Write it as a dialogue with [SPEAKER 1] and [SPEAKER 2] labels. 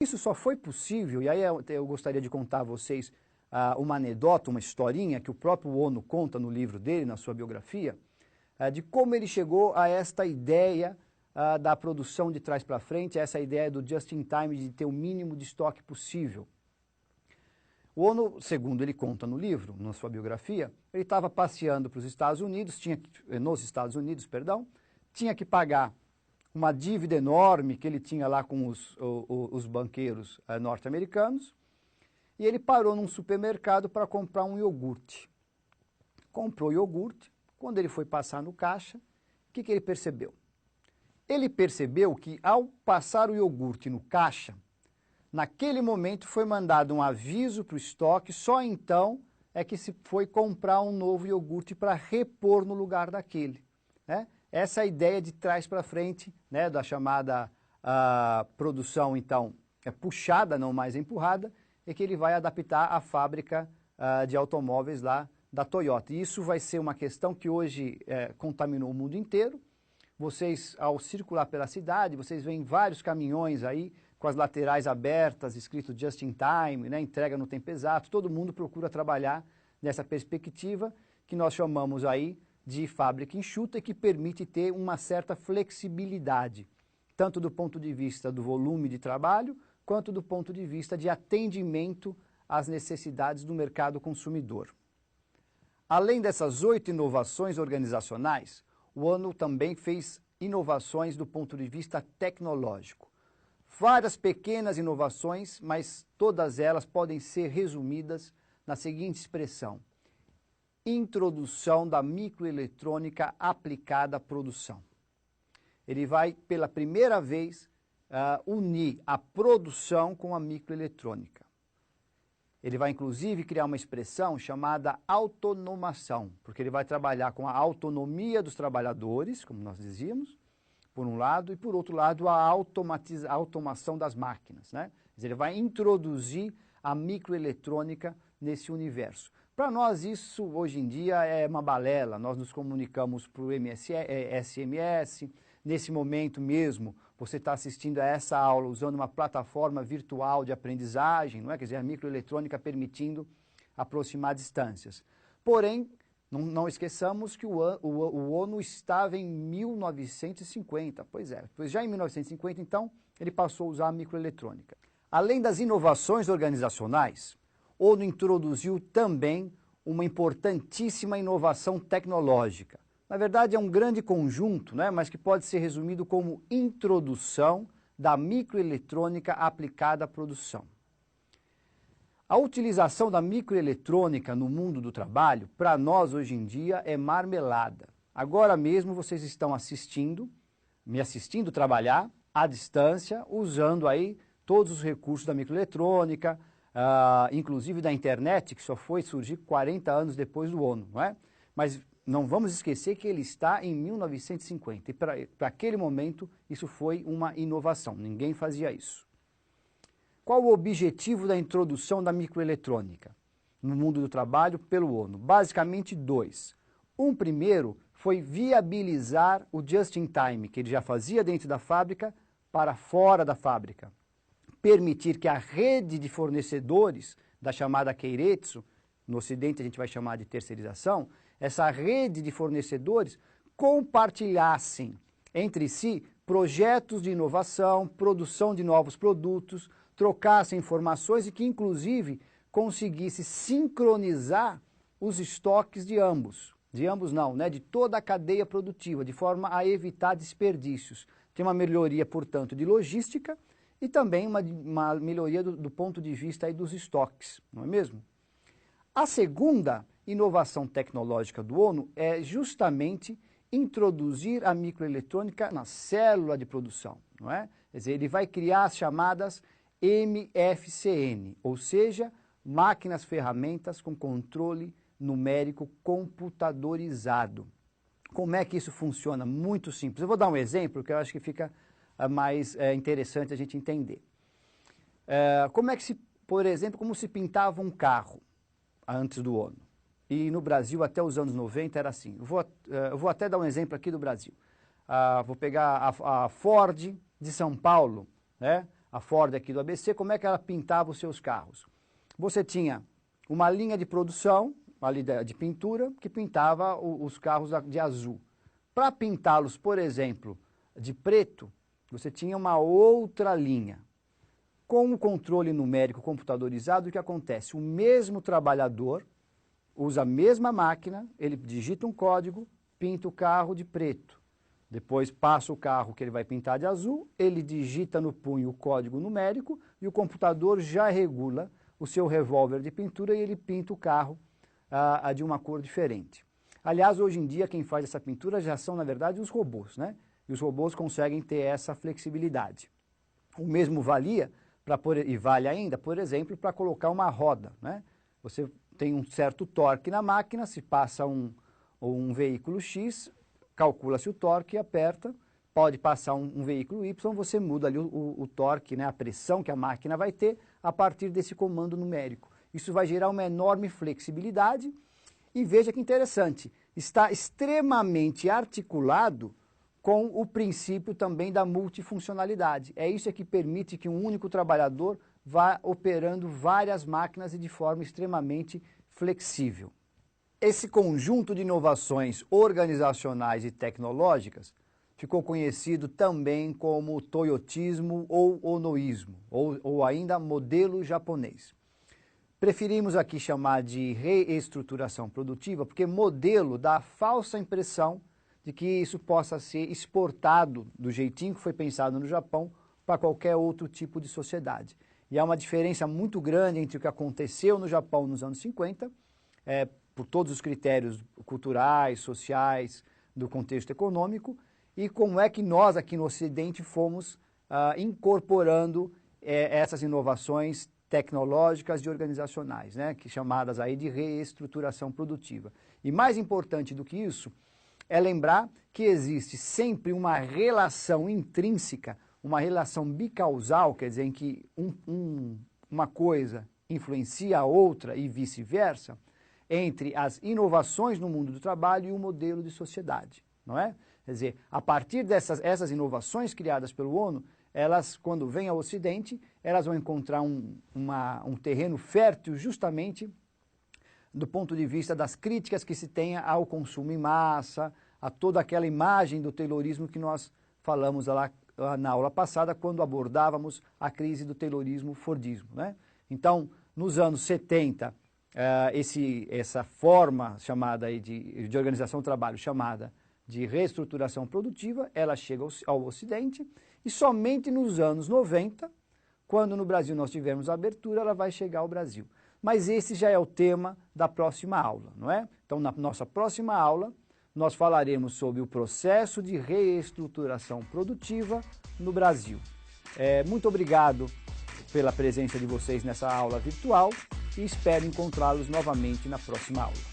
[SPEAKER 1] Isso só foi possível, e aí eu gostaria de contar a vocês uma anedota, uma historinha que o próprio Ono conta no livro dele, na sua biografia, de como ele chegou a esta ideia da produção de trás para frente, essa ideia do just-in-time, de ter o mínimo de estoque possível. O Ono, segundo ele conta no livro, na sua biografia, ele estava passeando para os Estados Unidos, nos Estados Unidos, perdão, tinha que pagar uma dívida enorme que ele tinha lá com os banqueiros norte-americanos, e ele parou num supermercado para comprar um iogurte. Comprou iogurte, quando ele foi passar no caixa, o que ele percebeu? Ele percebeu que ao passar o iogurte no caixa, naquele momento foi mandado um aviso para o estoque, só então é que se foi comprar um novo iogurte para repor no lugar daquele, né? Essa é a ideia de trás para frente, né, da chamada produção, então, puxada, não mais empurrada, é que ele vai adaptar a fábrica de automóveis lá da Toyota. E isso vai ser uma questão que hoje contaminou o mundo inteiro. Vocês, ao circular pela cidade, vocês veem vários caminhões aí com as laterais abertas, escrito just in time, né, entrega no tempo exato. Todo mundo procura trabalhar nessa perspectiva que nós chamamos aí de fábrica enxuta e que permite ter uma certa flexibilidade, tanto do ponto de vista do volume de trabalho, quanto do ponto de vista de atendimento às necessidades do mercado consumidor. Além dessas 8 inovações organizacionais, o Ono também fez inovações do ponto de vista tecnológico. Várias pequenas inovações, mas todas elas podem ser resumidas na seguinte expressão: introdução da microeletrônica aplicada à produção. Ele vai, pela primeira vez, unir a produção com a microeletrônica. Ele vai, inclusive, criar uma expressão chamada autonomação, porque ele vai trabalhar com a autonomia dos trabalhadores, como nós dizíamos, por um lado, e por outro lado, a automação das máquinas, né? Quer dizer, ele vai introduzir a microeletrônica nesse universo. Para nós isso, hoje em dia, é uma balela. Nós nos comunicamos por SMS. Nesse momento mesmo, você está assistindo a essa aula usando uma plataforma virtual de aprendizagem, não é? Quer dizer, a microeletrônica permitindo aproximar distâncias. Porém, não esqueçamos que o Ono estava em 1950. Pois é, já em 1950, então, ele passou a usar a microeletrônica. Além das inovações organizacionais, Ono introduziu também uma importantíssima inovação tecnológica. Na verdade, é um grande conjunto, né, mas que pode ser resumido como introdução da microeletrônica aplicada à produção. A utilização da microeletrônica no mundo do trabalho, para nós hoje em dia, é marmelada. Agora mesmo vocês estão me assistindo trabalhar à distância, usando aí todos os recursos da microeletrônica, inclusive da internet, que só foi surgir 40 anos depois do Ono, não é? Mas não vamos esquecer que ele está em 1950, e para aquele momento isso foi uma inovação, ninguém fazia isso. Qual o objetivo da introdução da microeletrônica no mundo do trabalho pelo Ono? Basicamente 2. Um primeiro foi viabilizar o just-in-time, que ele já fazia dentro da fábrica, para fora da fábrica. Permitir que a rede de fornecedores, da chamada Keiretsu, no Ocidente a gente vai chamar de terceirização, essa rede de fornecedores compartilhassem entre si projetos de inovação, produção de novos produtos, trocassem informações e que, inclusive, conseguisse sincronizar os estoques de ambos. De ambos não, né? De toda a cadeia produtiva, de forma a evitar desperdícios. Tem uma melhoria, portanto, de logística e também uma melhoria do ponto de vista aí dos estoques, não é mesmo? A segunda inovação tecnológica do Ono é justamente introduzir a microeletrônica na célula de produção, não é? Quer dizer, ele vai criar as chamadas MFCN, ou seja, máquinas ferramentas com controle numérico computadorizado. Como é que isso funciona? Muito simples. Eu vou dar um exemplo que eu acho que fica mais interessante a gente entender. Como é que se, por exemplo, como se pintava um carro antes do Ono? E no Brasil, até os anos 90, era assim. Eu vou até dar um exemplo aqui do Brasil. Vou pegar a Ford de São Paulo, né? a Ford aqui do ABC, como é que ela pintava os seus carros? Você tinha uma linha de produção, ali de pintura, que pintava os carros de azul. Para pintá-los, por exemplo, de preto, você tinha uma outra linha. Com o controle numérico computadorizado, o que acontece? O mesmo trabalhador usa a mesma máquina, ele digita um código, pinta o carro de preto. Depois passa o carro que ele vai pintar de azul, ele digita no punho o código numérico e o computador já regula o seu revólver de pintura e ele pinta o carro de uma cor diferente. Aliás, hoje em dia, quem faz essa pintura já são, na verdade, os robôs, né? E os robôs conseguem ter essa flexibilidade. O mesmo valia, e vale ainda, por exemplo, para colocar uma roda, né? Você tem um certo torque na máquina, se passa um veículo X, calcula-se o torque e aperta, pode passar um veículo Y, você muda ali o torque, né? A pressão que a máquina vai ter a partir desse comando numérico. Isso vai gerar uma enorme flexibilidade. E veja que interessante, está extremamente articulado com o princípio também da multifuncionalidade. É isso que permite que um único trabalhador vá operando várias máquinas e de forma extremamente flexível. Esse conjunto de inovações organizacionais e tecnológicas ficou conhecido também como toyotismo ou onoísmo, ou ainda modelo japonês. Preferimos aqui chamar de reestruturação produtiva, porque modelo dá a falsa impressão de que isso possa ser exportado do jeitinho que foi pensado no Japão para qualquer outro tipo de sociedade. E há uma diferença muito grande entre o que aconteceu no Japão nos anos 50, por todos os critérios culturais, sociais, do contexto econômico, e como é que nós aqui no Ocidente fomos incorporando essas inovações tecnológicas e organizacionais, né, que chamadas aí de reestruturação produtiva. E mais importante do que isso, é lembrar que existe sempre uma relação intrínseca, uma relação bicausal, quer dizer, em que uma coisa influencia a outra e vice-versa, entre as inovações no mundo do trabalho e o modelo de sociedade, não é? Quer dizer, a partir dessas inovações criadas pelo ONU, elas, quando vêm ao Ocidente, elas vão encontrar um terreno fértil justamente do ponto de vista das críticas que se tenha ao consumo em massa, a toda aquela imagem do taylorismo que nós falamos lá na aula passada, quando abordávamos a crise do taylorismo-fordismo, né? Então, nos anos 70, essa forma chamada aí de organização do trabalho, chamada de reestruturação produtiva, ela chega ao Ocidente, e somente nos anos 90, quando no Brasil nós tivermos a abertura, ela vai chegar ao Brasil. Mas esse já é o tema da próxima aula, não é? Então, na nossa próxima aula, nós falaremos sobre o processo de reestruturação produtiva no Brasil. Muito obrigado pela presença de vocês nessa aula virtual e espero encontrá-los novamente na próxima aula.